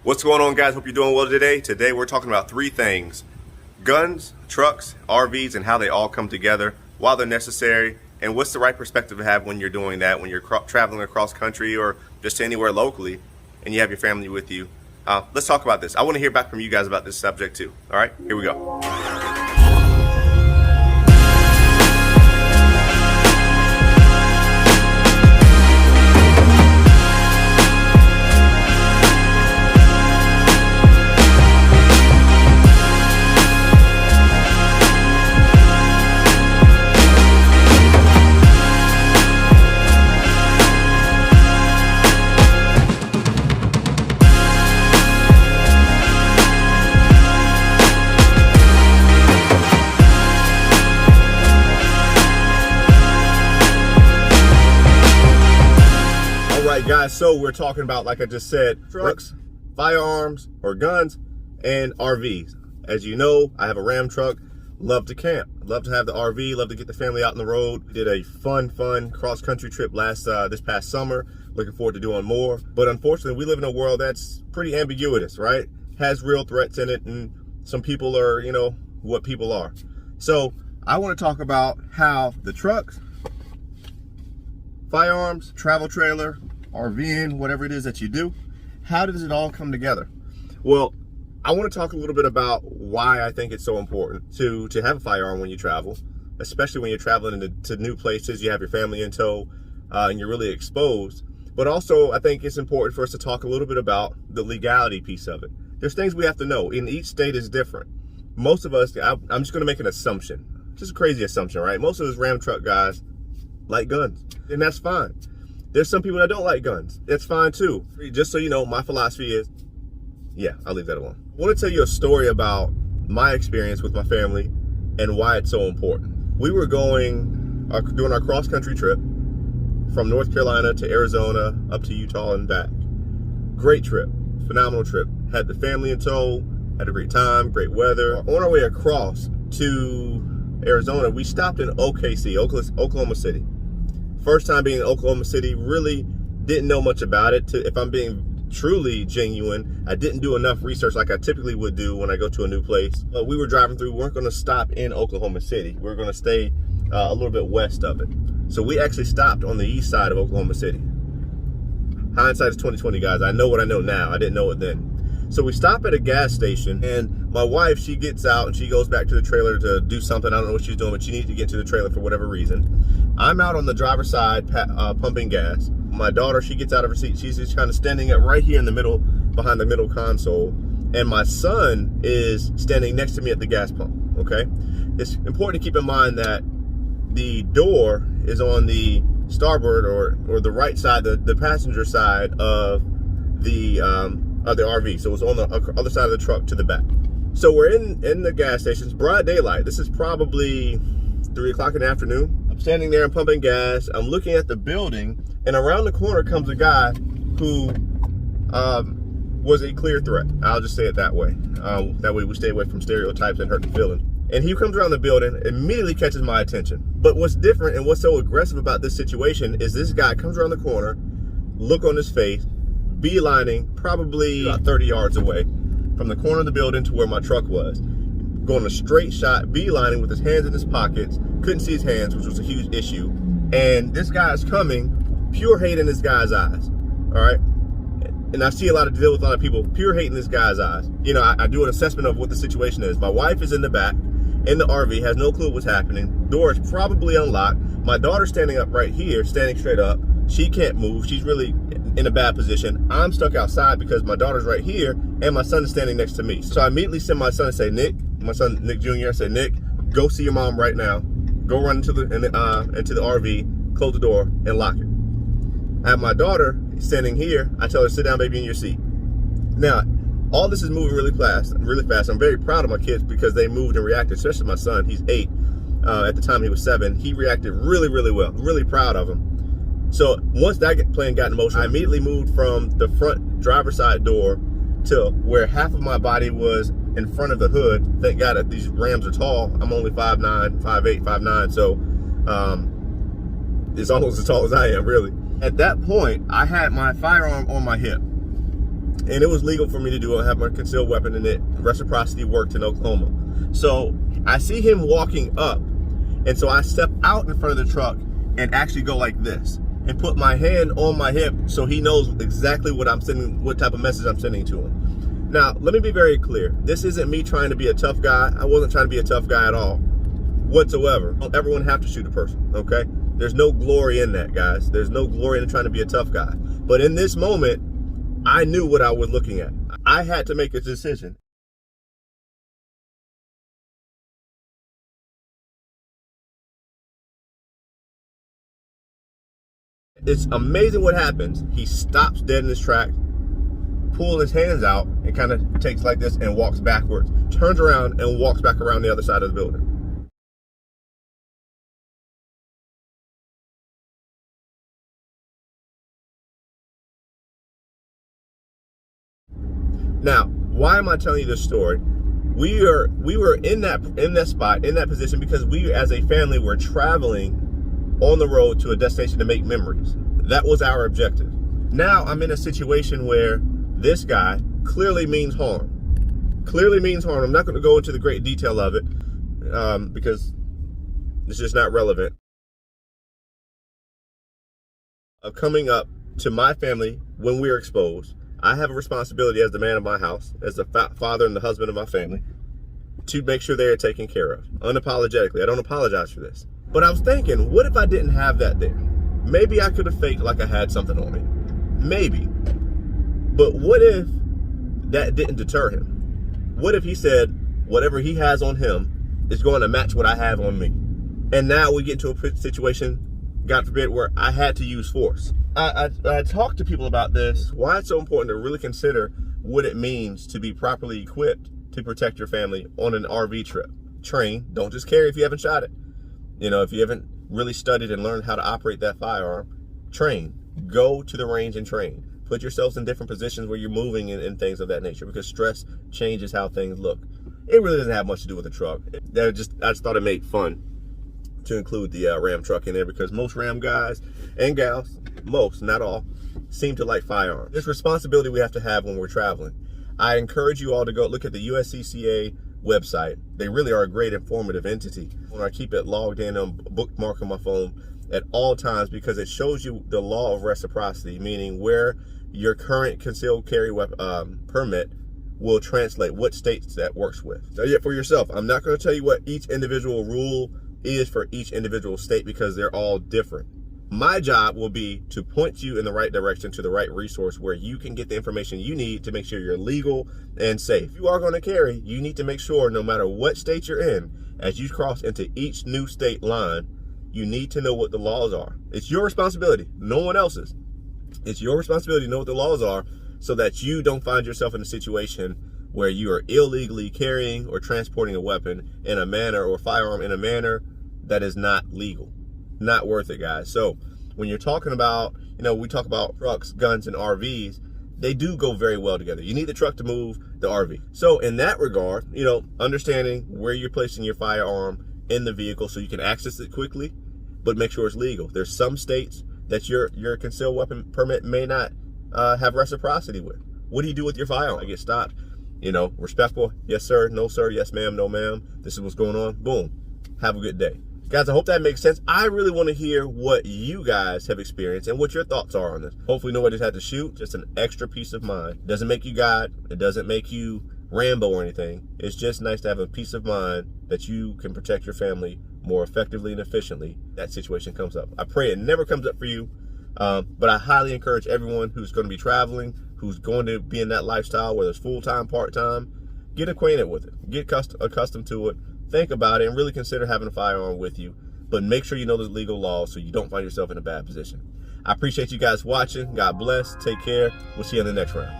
What's going on, guys? Hope you're doing well today. Today we're talking about three things: guns, trucks, RVs, and how they all come together, why they're necessary, and what's the right perspective to have when you're doing that, when you're traveling across country or just anywhere locally and you have your family with you. Let's talk about this. I want to hear back from you guys about this subject too. All right, here we go. Guys, so we're talking about, like I just said, trucks, firearms or guns, and RVs. As you know, I have a Ram truck, love to camp, love to have the RV, love to get the family out on the road. Did a fun cross-country trip this past summer. Looking forward to doing more. But unfortunately, we live in a world that's pretty ambiguous, right? Has real threats in it, and some people are, you know, what people are. So I want to talk about how the trucks, firearms, travel trailer, RVing, whatever it is that you do, how does it all come together? Well, I want to talk a little bit about why I think it's so important to have a firearm when you travel, especially when you're traveling to new places, you have your family in tow, and you're really exposed. But also, I think it's important for us to talk a little bit about the legality piece of it. There's things we have to know, and each state is different. Most of us, I'm just going to make an assumption, just a crazy assumption, right? Most of us Ram truck guys like guns, and that's fine. There's some people that don't like guns. It's fine too. Just so you know, my philosophy is, yeah, I'll leave that alone. I want to tell you a story about my experience with my family and why it's so important. We were doing our cross-country trip from North Carolina to Arizona, up to Utah and back. Great trip, phenomenal trip. Had the family in tow, had a great time, great weather. On our way across to Arizona, we stopped in OKC, Oklahoma City. First time being in Oklahoma City, really didn't know much about it. If I'm being truly genuine, I didn't do enough research like I typically would do when I go to a new place. But we were driving through, we weren't gonna stop in Oklahoma City. We were gonna stay a little bit west of it. So we actually stopped on the east side of Oklahoma City. Hindsight is 20/20, guys. I know what I know now. I didn't know it then. So we stop at a gas station, and my wife, she gets out and she goes back to the trailer to do something. I don't know what she's doing, but she needs to get to the trailer for whatever reason. I'm out on the driver's side pumping gas. My daughter, she gets out of her seat. She's just kind of standing up right here in the middle, behind the middle console. And my son is standing next to me at the gas pump, okay? It's important to keep in mind that the door is on the starboard or the right side, the passenger side of the RV. So it's on the other side of the truck to the back. So we're in the gas station. It's broad daylight. This is probably 3 o'clock in the afternoon. I'm standing there and pumping gas. I'm looking at the building, and around the corner comes a guy who was a clear threat. I'll just say it that way. That way we stay away from stereotypes and hurting feelings. And he comes around the building, immediately catches my attention. But what's different and what's so aggressive about this situation is this guy comes around the corner, look on his face, beelining probably about 30 yards away from the corner of the building to where my truck was. Going a straight shot, beelining with his hands in his pockets. Couldn't see his hands, which was a huge issue. And this guy is coming, pure hate in this guy's eyes, all right? And I see deal with a lot of people, pure hate in this guy's eyes. You know, I do an assessment of what the situation is. My wife is in the back, in the RV, has no clue what's happening. Door is probably unlocked. My daughter's standing up right here, standing straight up. She can't move, she's really in a bad position. I'm stuck outside because my daughter's right here and my son is standing next to me. So I immediately send my son and say, Nick, my son Nick Jr., I said, Nick, go see your mom right now. Go run into the RV, close the door, and lock it. I have my daughter standing here. I tell her, sit down, baby, in your seat. Now, all this is moving really fast. I'm very proud of my kids because they moved and reacted, especially my son. He's 8. At the time, he was 7. He reacted really, really well. Really proud of him. So once that plane got in motion, I immediately moved from the front driver's side door to where half of my body was in front of the hood. Thank God that these Rams are tall. I'm only 5'9", 5'8", 5'9", so it's almost as tall as I am, really. At that point, I had my firearm on my hip. and it was legal for me to do it. I have my concealed weapon, and it reciprocity worked in Oklahoma. So I see him walking up, and so I step out in front of the truck and actually go like this and put my hand on my hip so he knows exactly what I'm sending, what type of message I'm sending to him. Now, let me be very clear. This isn't me trying to be a tough guy. I wasn't trying to be a tough guy at all, whatsoever. Don't everyone have to shoot a person, okay? There's no glory in that, guys. There's no glory in trying to be a tough guy. But in this moment, I knew what I was looking at. I had to make a decision. It's amazing what happens. He stops dead in his track, pulls his hands out, and kind of takes like this and walks backwards, turns around and walks back around the other side of the building. Now, why am I telling you this story? We were in that spot, in that position, because we as a family were traveling on the road to a destination to make memories. That was our objective. Now I'm in a situation where this guy clearly means harm. Clearly means harm. I'm not going to go into the great detail of it because it's just not relevant. Of coming up to my family when we're exposed, I have a responsibility as the man of my house, as the father and the husband of my family, to make sure they are taken care of, unapologetically. I don't apologize for this. But I was thinking, what if I didn't have that there? Maybe I could have faked like I had something on me. Maybe. But what if that didn't deter him? What if he said, whatever he has on him is going to match what I have on me? And now we get into a situation, God forbid, where I had to use force. I talked to people about this, why it's so important to really consider what it means to be properly equipped to protect your family on an RV trip. Train, don't just carry if you haven't shot it. You know, if you haven't really studied and learned how to operate that firearm, train. Go to the range and train. Put yourselves in different positions where you're moving and things of that nature, because stress changes how things look. It really doesn't have much to do with the truck. I just thought it made fun to include the Ram truck in there, because most Ram guys and gals, most, not all, seem to like firearms. This responsibility we have to have when we're traveling. I encourage you all to go look at the USCCA website. They really are a great informative entity. I keep it logged in on bookmark on my phone at all times, because it shows you the law of reciprocity, meaning where your current concealed carry permit will translate, what states that works with. So yeah, for yourself, I'm not going to tell you what each individual rule is for each individual state, because they're all different. My job will be to point you in the right direction to the right resource where you can get the information you need to make sure you're legal and safe. If you are going to carry, you need to make sure, no matter what state you're in, as you cross into each new state line, you need to know what the laws are. It's your responsibility, no one else's. It's your responsibility to know what the laws are, so that you don't find yourself in a situation where you are illegally carrying or transporting a weapon in a manner, or firearm in a manner that is not legal. Not worth it, guys. So when you're talking about, we talk about trucks, guns, and RVs, they do go very well together. You need the truck to move the RV. So in that regard, understanding where you're placing your firearm in the vehicle so you can access it quickly, but make sure it's legal. There's some states that your concealed weapon permit may not have reciprocity with. What do you do with your firearm? I get stopped, respectful, yes sir, no sir, yes ma'am, no ma'am, this is what's going on, boom, have a good day. Guys, I hope that makes sense. I really want to hear what you guys have experienced and what your thoughts are on this. Hopefully nobody's had to shoot. Just an extra peace of mind. It doesn't make you God. It doesn't make you Rambo or anything. It's just nice to have a peace of mind that you can protect your family more effectively and efficiently. That situation comes up. I pray it never comes up for you. But I highly encourage everyone who's going to be traveling, who's going to be in that lifestyle, whether it's full-time, part-time, get acquainted with it. Get accustomed to it. Think about it and really consider having a firearm with you, but make sure you know the legal laws so you don't find yourself in a bad position. I appreciate you guys watching. God bless. Take care. We'll see you in the next round.